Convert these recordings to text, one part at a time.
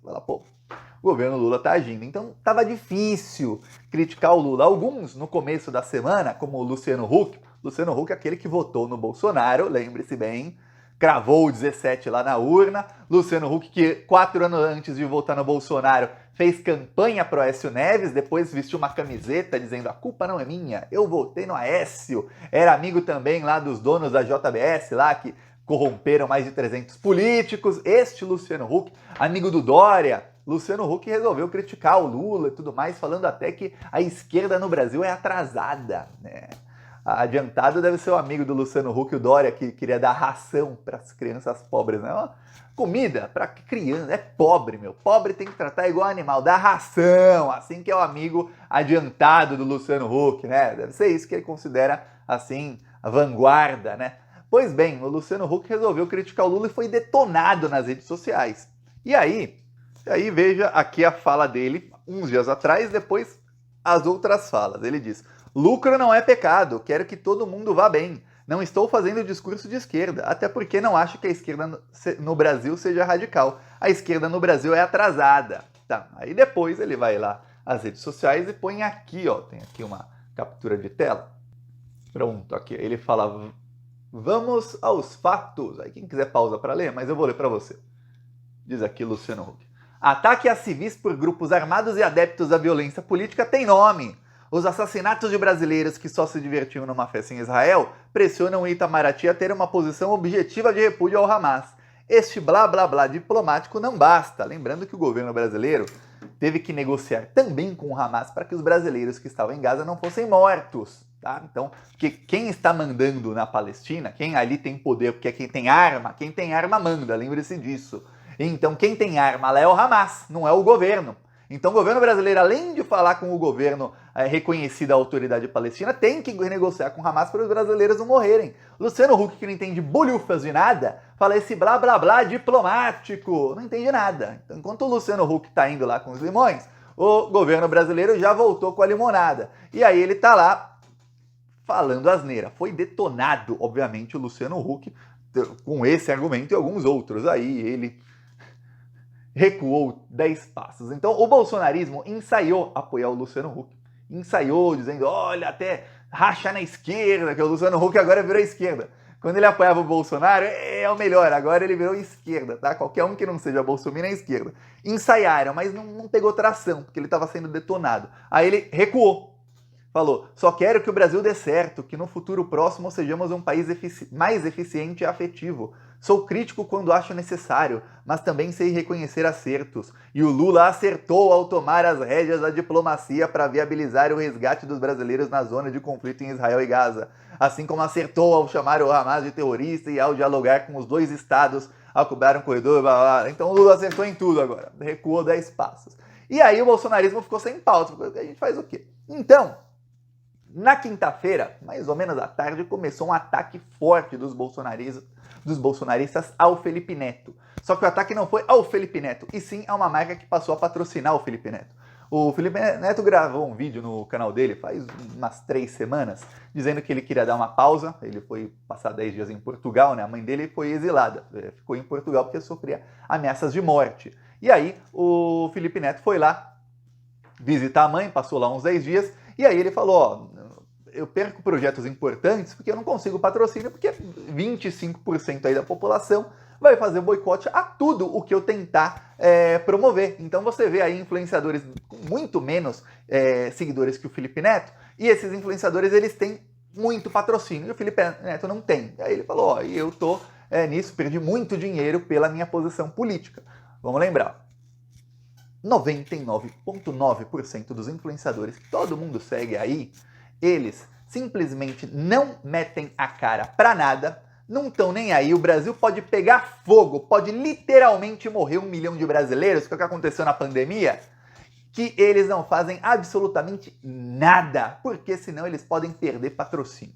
Fala, pô, o governo Lula tá agindo. Então tava difícil criticar o Lula. Alguns, no começo da semana, como o Luciano Huck é aquele que votou no Bolsonaro, lembre-se bem, cravou o 17 lá na urna. Luciano Huck, que 4 anos antes de votar no Bolsonaro, fez campanha pro Aécio Neves, depois vestiu uma camiseta dizendo: a culpa não é minha, eu votei no Aécio. Era amigo também lá dos donos da JBS, lá que corromperam mais de 300 políticos. Este Luciano Huck, amigo do Dória. Luciano Huck resolveu criticar o Lula e tudo mais, falando até que a esquerda no Brasil é atrasada, né? Adiantado deve ser o amigo do Luciano Huck, o Dória, que queria dar ração para as crianças pobres, né? Comida para criança, é pobre, meu. Pobre tem que tratar igual animal, dá ração, assim que é o amigo adiantado do Luciano Huck, né? Deve ser isso que ele considera, assim, a vanguarda, né? Pois bem, o Luciano Huck resolveu criticar o Lula e foi detonado nas redes sociais. E aí veja aqui a fala dele, uns dias atrás, depois as outras falas. Ele diz: lucro não é pecado, quero que todo mundo vá bem. Não estou fazendo discurso de esquerda, até porque não acho que a esquerda no Brasil seja radical. A esquerda no Brasil é atrasada. Tá, aí depois ele vai lá às redes sociais e põe aqui, ó, tem aqui uma captura de tela. Pronto, aqui ele fala: vamos aos fatos. Aí quem quiser pausa para ler, mas eu vou ler para você. Diz aqui Luciano Huck: ataque a civis por grupos armados e adeptos à violência política tem nome. Os assassinatos de brasileiros que só se divertiam numa festa em Israel pressionam o Itamaraty a ter uma posição objetiva de repúdio ao Hamas. Este blá blá blá diplomático não basta. Lembrando que o governo brasileiro teve que negociar também com o Hamas para que os brasileiros que estavam em Gaza não fossem mortos. Tá? Então, porque quem está mandando na Palestina, quem ali tem poder, porque quem tem arma manda, lembre-se disso. Então quem tem arma lá é o Hamas, não é o governo. Então o governo brasileiro, além de falar com o governo reconhecido da autoridade palestina, tem que negociar com o Hamas para os brasileiros não morrerem. Luciano Huck, que não entende bolhufas de nada, fala esse blá blá blá diplomático, não entende nada. Então, enquanto o Luciano Huck está indo lá com os limões, o governo brasileiro já voltou com a limonada. E aí ele está lá falando asneira. Foi detonado, obviamente, o Luciano Huck com esse argumento e alguns outros. Aí ele recuou 10 passos. Então o bolsonarismo ensaiou apoiar o Luciano Huck. Ensaiou dizendo: olha, até racha na esquerda, que o Luciano Huck agora virou esquerda. Quando ele apoiava o Bolsonaro, é o melhor, agora ele virou esquerda, tá? Qualquer um que não seja bolsominion é esquerda. Ensaiaram, mas não pegou tração, porque ele estava sendo detonado. Aí ele recuou. Falou: só quero que o Brasil dê certo, que no futuro próximo sejamos um país mais eficiente e afetivo. Sou crítico quando acho necessário, mas também sei reconhecer acertos. E o Lula acertou ao tomar as rédeas da diplomacia para viabilizar o resgate dos brasileiros na zona de conflito em Israel e Gaza. Assim como acertou ao chamar o Hamas de terrorista e ao dialogar com os dois estados ao cobrar um corredor, blá, blá, blá. Então o Lula acertou em tudo agora, recuou 10 passos. E aí o bolsonarismo ficou sem pauta. A gente faz o quê? Então, na quinta-feira, mais ou menos à tarde, começou um ataque forte dos bolsonaristas ao Felipe Neto. Só que o ataque não foi ao Felipe Neto, e sim a uma marca que passou a patrocinar o Felipe Neto. O Felipe Neto gravou um vídeo no canal dele faz umas 3 semanas, dizendo que ele queria dar uma pausa. Ele foi passar 10 dias em Portugal, né? A mãe dele foi exilada, ficou em Portugal porque sofria ameaças de morte. E aí o Felipe Neto foi lá visitar a mãe, passou lá uns 10 dias, e aí ele falou: ó, eu perco projetos importantes porque eu não consigo patrocínio, porque 25% aí da população vai fazer boicote a tudo o que eu tentar promover. Então você vê aí influenciadores com muito menos seguidores que o Felipe Neto, e esses influenciadores eles têm muito patrocínio, e o Felipe Neto não tem. Aí ele falou: ó, e eu tô nisso, perdi muito dinheiro pela minha posição política. Vamos lembrar, 99,9% dos influenciadores que todo mundo segue aí, eles simplesmente não metem a cara pra nada, não estão nem aí. O Brasil pode pegar fogo, pode literalmente morrer 1 milhão de brasileiros, que é o que aconteceu na pandemia, que eles não fazem absolutamente nada, porque senão eles podem perder patrocínio.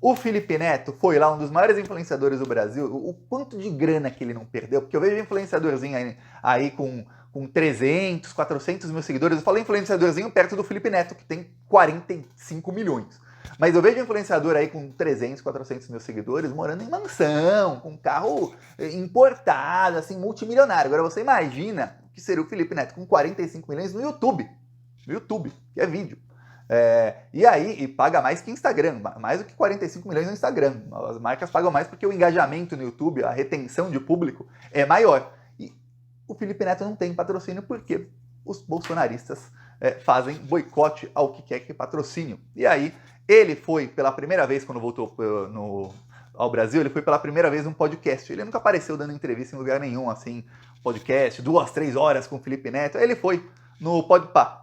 O Felipe Neto foi lá, um dos maiores influenciadores do Brasil. O quanto de grana que ele não perdeu, porque eu vejo influenciadorzinho aí com 300, 400 mil seguidores. Eu falo influenciadorzinho perto do Felipe Neto, que tem 45 milhões. Mas eu vejo influenciador aí com 300, 400 mil seguidores morando em mansão, com carro importado, assim, multimilionário. Agora você imagina que seria o Felipe Neto com 45 milhões no YouTube. No YouTube, que é vídeo. E paga mais que Instagram, mais do que 45 milhões no Instagram. As marcas pagam mais porque o engajamento no YouTube, a retenção de público é maior. E o Felipe Neto não tem patrocínio porque os bolsonaristas fazem boicote ao que quer que patrocínio. E aí, ele foi pela primeira vez, quando voltou ao Brasil, ele foi pela primeira vez num podcast. Ele nunca apareceu dando entrevista em lugar nenhum, assim, podcast, 2, 3 horas com o Felipe Neto. Aí ele foi no Podpah.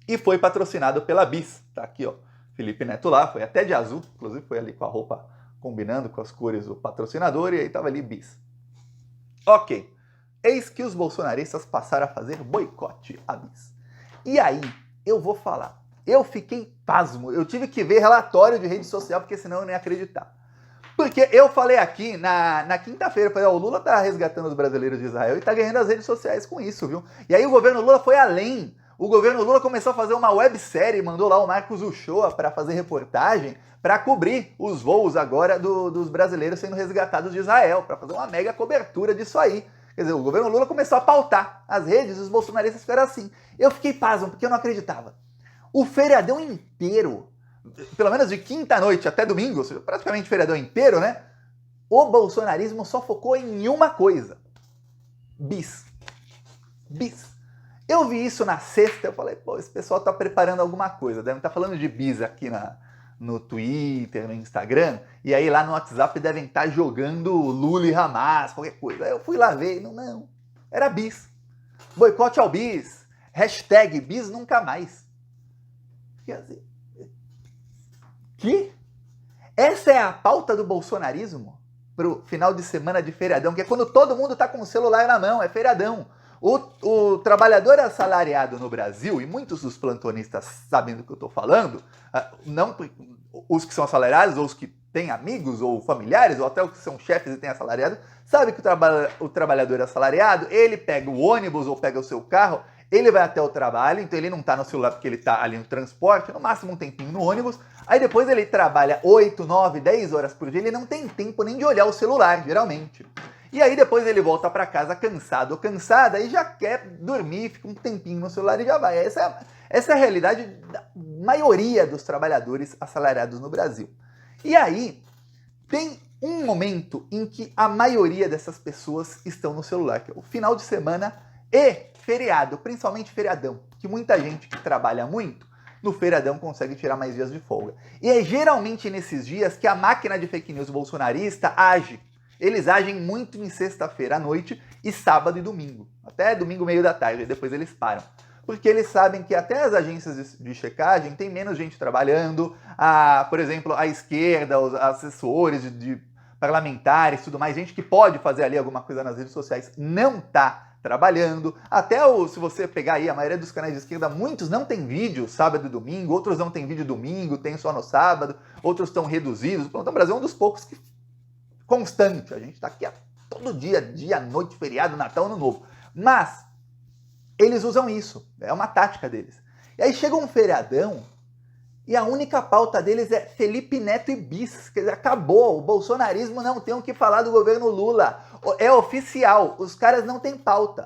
E foi patrocinado pela Bis. Tá aqui, ó. Felipe Neto lá, foi até de azul, inclusive foi ali com a roupa combinando com as cores do patrocinador, e aí tava ali Bis. Ok. Eis que os bolsonaristas passaram a fazer boicote à Bis. E aí, eu vou falar. Eu fiquei pasmo. Eu tive que ver relatório de rede social, porque senão eu não ia acreditar. Porque eu falei aqui na quinta-feira, eu falei, o Lula tá resgatando os brasileiros de Israel e tá ganhando as redes sociais com isso, viu? E aí o governo Lula foi além. O governo Lula começou a fazer uma websérie, mandou lá o Marcos Uchoa para fazer reportagem, para cobrir os voos agora dos brasileiros sendo resgatados de Israel, para fazer uma mega cobertura disso aí. Quer dizer, o governo Lula começou a pautar as redes e os bolsonaristas ficaram assim. Eu fiquei pasmo, porque eu não acreditava. O feriadão inteiro, pelo menos de quinta-noite até domingo, ou seja, praticamente feriadão inteiro, né? O bolsonarismo só focou em uma coisa. Bis. Bis. Eu vi isso na sexta, eu falei, pô, esse pessoal tá preparando alguma coisa, devem estar falando de bis aqui no Twitter, no Instagram, e aí lá no WhatsApp devem estar jogando Lula e Hamas, qualquer coisa. Aí eu fui lá ver, não, era bis. Boicote ao bis, hashtag bis nunca mais. Fiquei assim, que? Essa é a pauta do bolsonarismo pro final de semana de feriadão, que é quando todo mundo tá com o celular na mão, é feriadão. O trabalhador assalariado no Brasil, e muitos dos plantonistas sabem do que eu estou falando, não os que são assalariados, ou os que têm amigos, ou familiares, ou até os que são chefes e têm assalariado, sabem que o trabalhador assalariado, ele pega o ônibus ou pega o seu carro, ele vai até o trabalho, então ele não está no celular porque ele está ali no transporte, no máximo um tempinho no ônibus, aí depois ele trabalha 8, 9, 10 horas por dia, ele não tem tempo nem de olhar o celular, geralmente. E aí depois ele volta para casa cansado ou cansada e já quer dormir, fica um tempinho no celular e já vai. Essa é a realidade da maioria dos trabalhadores assalariados no Brasil. E aí tem um momento em que a maioria dessas pessoas estão no celular, que é o final de semana e feriado, principalmente feriadão, que muita gente que trabalha muito no feriadão consegue tirar mais dias de folga. E é geralmente nesses dias que a máquina de fake news bolsonarista age. Eles agem muito em sexta-feira à noite e sábado e domingo. Até domingo, meio da tarde, e depois eles param. Porque eles sabem que até as agências de checagem tem menos gente trabalhando. Por exemplo, a esquerda, os assessores de parlamentares, tudo mais, gente que pode fazer ali alguma coisa nas redes sociais, não está trabalhando. Até se você pegar aí a maioria dos canais de esquerda, muitos não tem vídeo sábado e domingo, outros não tem vídeo domingo, tem só no sábado, outros estão reduzidos. Então, o Brasil é um dos poucos que constante, a gente tá aqui todo dia, noite, feriado, Natal, Ano Novo. Mas eles usam isso, é uma tática deles. E aí chega um feriadão e a única pauta deles é Felipe Neto e bis. Quer dizer, acabou, o bolsonarismo não tem o que falar do governo Lula. É oficial, os caras não têm pauta.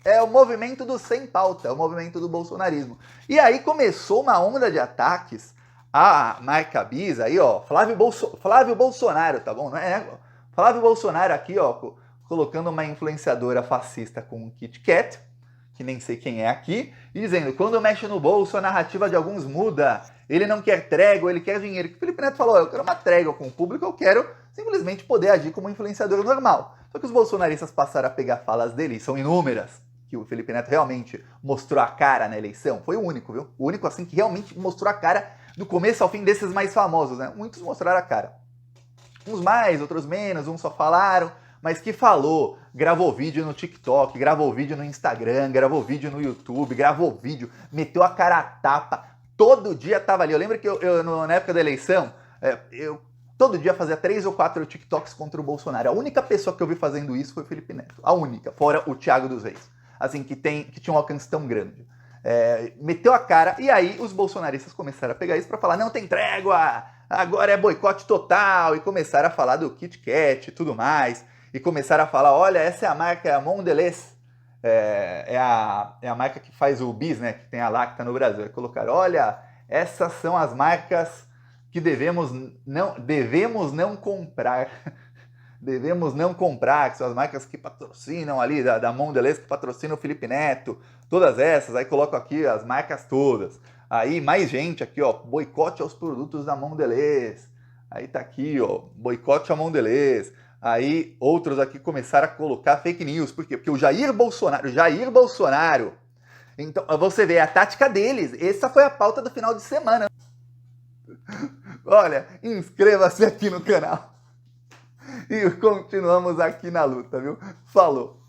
É o movimento do sem pauta, é o movimento do bolsonarismo. E aí começou uma onda de ataques a marca Bis, aí ó, Flávio Bolsonaro, tá bom? Não é? Flávio Bolsonaro aqui, ó, colocando uma influenciadora fascista com um Kit Kat, que nem sei quem é aqui, e dizendo, quando mexe no bolso, a narrativa de alguns muda, ele não quer trégua, ele quer dinheiro. Que o Felipe Neto falou, eu quero uma trégua com o público, eu quero simplesmente poder agir como influenciador normal. Só que os bolsonaristas passaram a pegar falas dele, e são inúmeras, que o Felipe Neto realmente mostrou a cara na eleição, foi o único, viu? O único, assim, que realmente mostrou a cara do começo ao fim desses mais famosos, né? Muitos mostraram a cara. Uns mais, outros menos, uns só falaram, mas que falou, gravou vídeo no TikTok, gravou vídeo no Instagram, gravou vídeo no YouTube, gravou vídeo, meteu a cara a tapa, todo dia tava ali. Eu lembro que na época da eleição, eu todo dia fazia 3 ou 4 TikToks contra o Bolsonaro. A única pessoa que eu vi fazendo isso foi o Felipe Neto. A única, fora o Thiago dos Reis. Assim, que tinha um alcance tão grande. Meteu a cara, e aí os bolsonaristas começaram a pegar isso para falar, não tem trégua, agora é boicote total, e começaram a falar do Kit Kat e tudo mais, e começaram a falar, olha, essa é a marca Mondelez, é a marca que faz o bis, né? Que tem a Lacta no Brasil. Aí colocaram, olha, essas são as marcas que devemos não comprar. Devemos não comprar, que são as marcas que patrocinam ali, da Mondelez, que patrocina o Felipe Neto, todas essas, aí coloco aqui as marcas todas. Aí mais gente aqui, ó, boicote aos produtos da Mondelez. Aí tá aqui, ó, boicote à Mondelez. Aí outros aqui começaram a colocar fake news. Por quê? Porque o Jair Bolsonaro, então você vê a tática deles. Essa foi a pauta do final de semana. Olha, inscreva-se aqui no canal. E continuamos aqui na luta, viu? Falou!